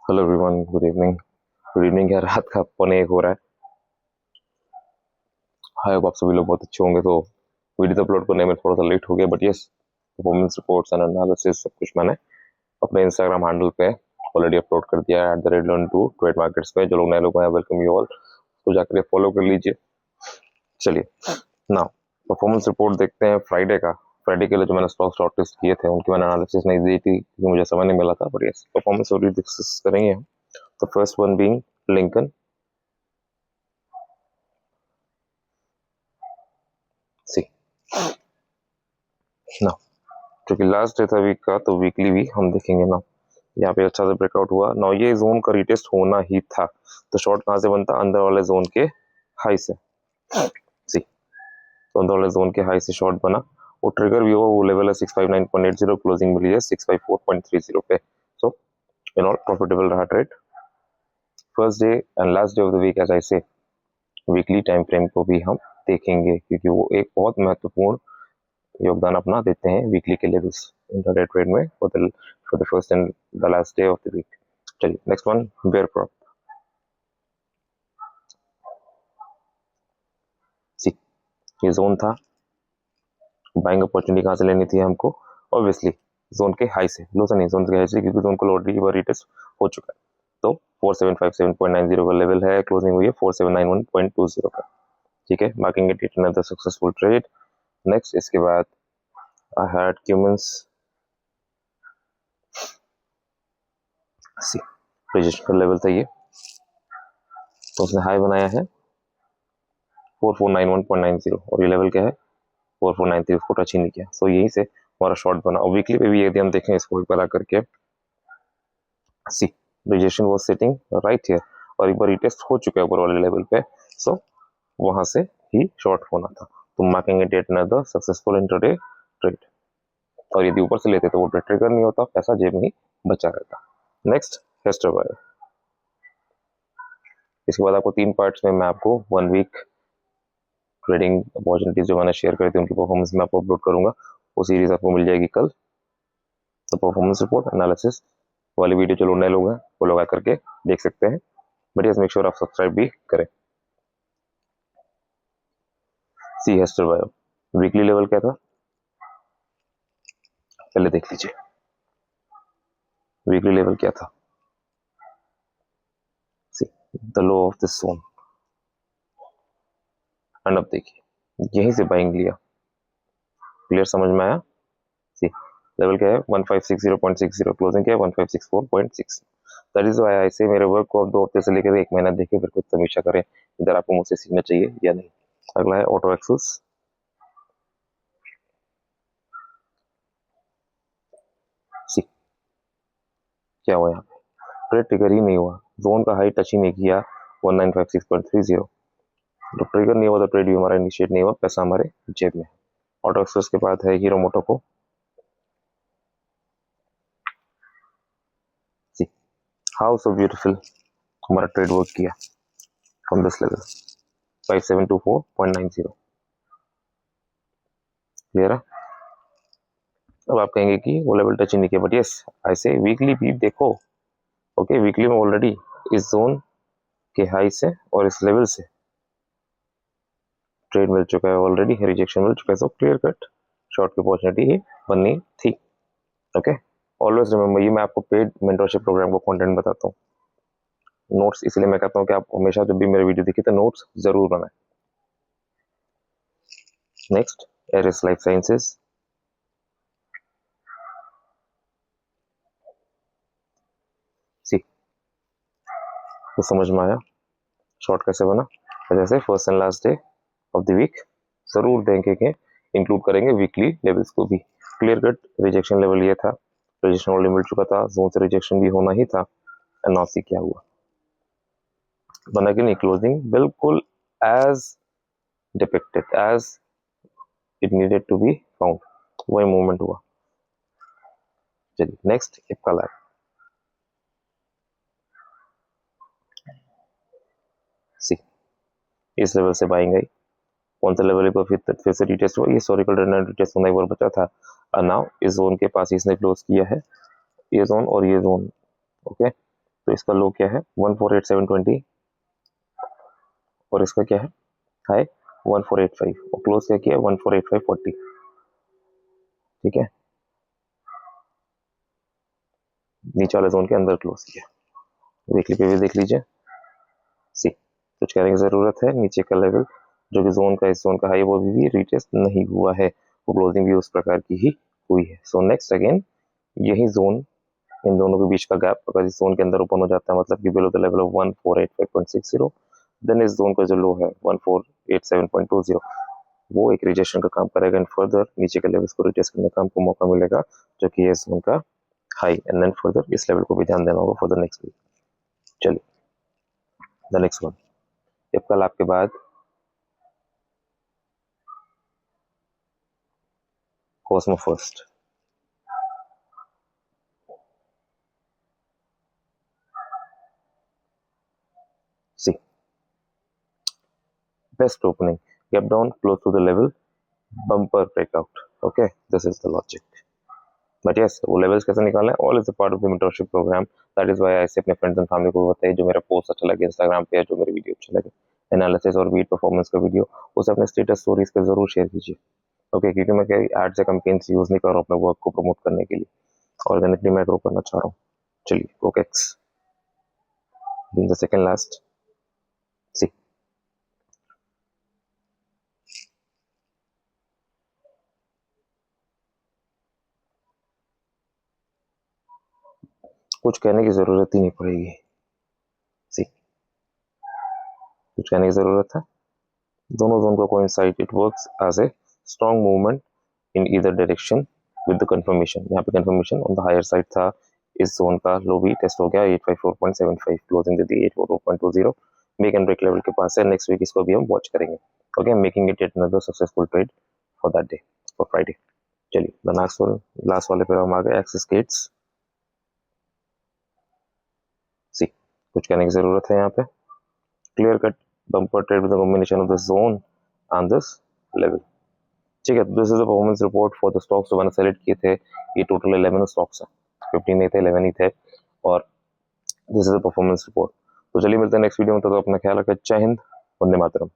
Hello everyone, good evening. Good evening क्या, रात का 1:45 हो रहा है। हाय, आप सभी लोग बहुत अच्छे होंगे। तो वीडियो अपलोड करने में थोड़ा सा लेट हो गया, but yes, performance reports and analysis सब कुछ मैंने अपने इंस्टाग्राम हैंडल पे ऑलरेडी अपलोड कर दिया है @learn2trade markets पे। जो लोग नए लोग हैं, वेलकम यू ऑल, तो जाकर फॉलो कर लीजिए। चलिए ना, परफॉर्मेंस रिपोर्ट देखते हैं फ्राइडे का। फ्राइडे के लिए जो मैंने स्टॉक शॉर्टलिस्ट किए थे उनकी मैंने एनालिसिस नहीं दी थी क्योंकि मुझे समय नहीं मिला था, but yes, performance already discuss करेंगे हम। तो फर्स्ट वन बीइंग लिंकन। सी ना, क्योंकि लास्ट डे था वीक का, तो वीकली भी हम देखेंगे ना। यहाँ पे अच्छा से ब्रेकआउट हुआ ना, ये जोन का रिटेस्ट होना ही था। तो शॉर्ट कहाँ से बनता, अंदर वाले जोन के हाई से। सी, तो अंदर वाले जोन के हाई से शॉर्ट बना। वो ट्रिगर भी हुआ, वो लेवल है 659.80, क्लोजिंग मिली है 654.30 पे। सो इन ऑल प्रॉफिटेबल रहा trade. First day and last day of the week, as I say, weekly time frame को भी हम देखेंगे क्योंकि वो एक बहुत महत्वपूर्ण योगदान अपना देते हैं वीकली के लेवल्स इंट्राडे ट्रेड में for the first and the last day of the week. चलिए next one, bear prop. See, ये जोन था, बाइंग अपॉर्चुनिटी कहाँ से लेनी थी हमको? ऑब्वियसली जोन के हाई से, लो से नहीं, जोन के हाई से, क्योंकि जोन को ऑलरेडी बार रिटेस्ट हो चुका है। तो 4757.90 का लेवल है, क्लोजिंग हुई है 4791.20 का। ठीक है, marking it another successful trade. Next इसके बाद I had Cummins. See, register level था ये, तो उसने हाई बनाया है 4491.90, और ये लेवल क्या है 4493, उसको टच ही नहीं किया। सो यहीं से हमारा शॉर्ट बना। और वीकली पे भी यदि हम देखें इसको एक बार आकर के, see, rejection was sitting right here, और एक बार रिटेस्ट हो चुका है ऊपर वाले लेवल पे। सो वहां से ही शॉर्ट होना था। तो marking it at another successful intraday trade. और यदि ऊपर से लेते तो वो ट्रिगर नहीं होता, पैसा जेब में ही बचा रहता। Next, Hester buyer. इसके बाद आपको 3 पार्ट्स में मैं आपको 1 वीक ट्रेडिंग अपॉर्चुनिटीज जो मैंने शेयर करी थी उनकी परफॉर्मेंस में आपको अपलोड करूंगा। वो सीरीज आपको मिल जाएगी कल। तो परफॉर्मेंस रिपोर्ट एनालिसिस वाली वीडियो जो नए लोग हैं वो लोग आकर के देख सकते हैं। बट यस, मेक श्योर आप सब्सक्राइब भी करें। See, Hester bio weekly level क्या था पहले देख लीजिए। वीकली लेवल क्या था? See, the low of this zone, and अब देखिए यहीं से बाइंग लिया। क्लियर, समझ में आया? सी, लेवल क्या है 1560.60, क्लोजिंग क्या है 1564.6। दैट इज व्हाई आई से मेरे वर्क को आप 2 हफ्ते से लेकर 1 महीना देखे, फिर कुछ समीक्षा करें इधर आपको मुझसे सीखना चाहिए या नहीं। अगला है ऑटो एक्सेस। सी, क्या हुआ यहाँ पे? ट्रेड ट्रिगर ही नहीं हुआ, जोन का हाई टच ही नहीं किया 1956.30। तो ट्रिगर नहीं हुआ तो ट्रेड भी हमारा इनिशिएट नहीं हुआ, पैसा हमारे जेब में। ऑटो एक्सेस के बाद है हीरो मोटो को। सी, हाउ सो ब्यूटीफुल हमारा ट्रेड वर्क किया फ्रॉम दिस लेवल 5724.90। क्लियर है? अब आप कहेंगे कि वो लेवल टच ही नहीं किया, बट यस, ऐसे वीकली भी देखो। ओके, वीकली में ऑलरेडी इस जोन के हाई से और इस लेवल से ट्रेड मिल चुका है, ऑलरेडी रिजेक्शन मिल चुका है। सो क्लियर कट शॉर्ट की अपॉर्चुनिटी ही बननी थी। ओके, ऑलवेज रिमेंबर, ये मैं आपको पेड मेंटरशिप प्रोग्राम को कंटेंट बताता हूँ। नोट्स इसलिए मैं कहता हूँ कि आप हमेशा जब भी मेरे वीडियो देखिए तो नोट्स जरूर बनाएं। Next, Eris life sciences. See, तो समझ में आया शॉर्ट कैसे बना? जैसे first and last day of the week जरूर देखेंगे, इंक्लूड करेंगे वीकली लेवल्स को भी। क्लियर कट रिजेक्शन लेवल ये था, रिजेक्शन ऑलरेडी मिल चुका था, जोन से रिजेक्शन भी होना ही था। एंड नाउ सी क्या हुआ, बना कि नहीं? क्लोजिंग बिल्कुल as depicted, as it needed to be found, वही मूवमेंट हुआ। चलिए नेक्स्ट, इक्का लाइफ। सी, इस लेवल से बाइंग आई, कौन सा लेवल को फिर से रिटेस्ट हुआ, ये हिस्टोरिकल ट्रेंड रिटेस्ट होना एक बार बचा था। और नाउ इस जोन के पास इसने क्लोज किया है, ये जोन और ये जोन। ओके, तो इसका लो क्या है 148720 और इसका क्या है हाई 1485 और क्लोज क्या किया 148540। ठीक है, नीचे वाले जोन के अंदर क्लोज किया। वीकली पे भी देख लीजिए। सी कुछ करने की जरूरत है, नीचे का लेवल जो कि जोन का इस जोन का हाई वो भी रीटेस्ट नहीं हुआ है, वो क्लोजिंग भी उस प्रकार की ही हुई है। सो नेक्स्ट अगेन यही जोन, इन दोनों के बीच का गैप अगर इस जोन के अंदर ओपन हो जाता है मतलब कि below the level of 1485.60, then इस जोन का जो लो है 1487.20 वो एक रिजेक्शन का काम करेगा एंड फर्दर नीचे के लेवल्स को रिटेस्ट करने का हमको मौका मिलेगा जो कि इस जोन का हाई एंड देन फर्दर इस लेवल को भी ध्यान देना होगा फॉर द नेक्स्ट वीक। चलिए द नेक्स्ट वन, जब कल आपके बाद Cosmo first, see best opening, gap down close to the level, bumper breakout. Okay, this is the logic. But yes, वो लेवल्स कैसे निकालना है, all is a part of the mentorship program. That is why I say अपने friends and family को बताइए, जो मेरा post अच्छा लगे इंस्टाग्राम पे, जो मेरे वीडियो अच्छे लगे, एनालिसिस और वीट परफॉर्मेंस का वीडियो, उसे अपने स्टेटस स्टोरीज पे जरूर शेयर कीजिए। ओके, क्योंकि मैं कई एड्स या कैंपेन्स यूज नहीं कर रहा हूँ अपने वर्क को प्रमोट करने के लिए, ऑर्गेनिकली मैं ग्रो करना चाह रहा हूँ। चलिए कोकेक्स द सेकंड लास्ट, सी कुछ कहने की जरूरत ही नहीं पड़ेगी। सी कुछ कहने की जरूरत है, दोनों जोन का coincide, it works as a strong movement in either direction with the confirmation. यहाँ पे confirmation on the higher side था, इस जोन का लो भी टेस्ट हो गया 854.75, क्लोजिंग दे दी 844.20, मेक एंड ब्रेक लेवल के पास है। नेक्स्ट वीक इसको भी हम वॉच करेंगे। Okay, making it another successful trade for that day, for Friday. चलिए द नेक्स्ट वन, लास्ट वाले पे हम आ गए एक्सिस गेट्स। सी कुछ कहने की जरूरत है यहाँ पे, clear cut bumper trade with the combination of the zone and this level. ठीक है, this is the performance report for the stocks जो मैंने सेलेक्ट किए थे। ये टोटल 11 स्टॉक्स हैं, 15 नहीं थे, 11 ही थे, और this is the performance report. तो चलिए मिलते हैं नेक्स्ट वीडियो में, तो अपना ख्याल रखें। जय हिंद, वंदे मातरम।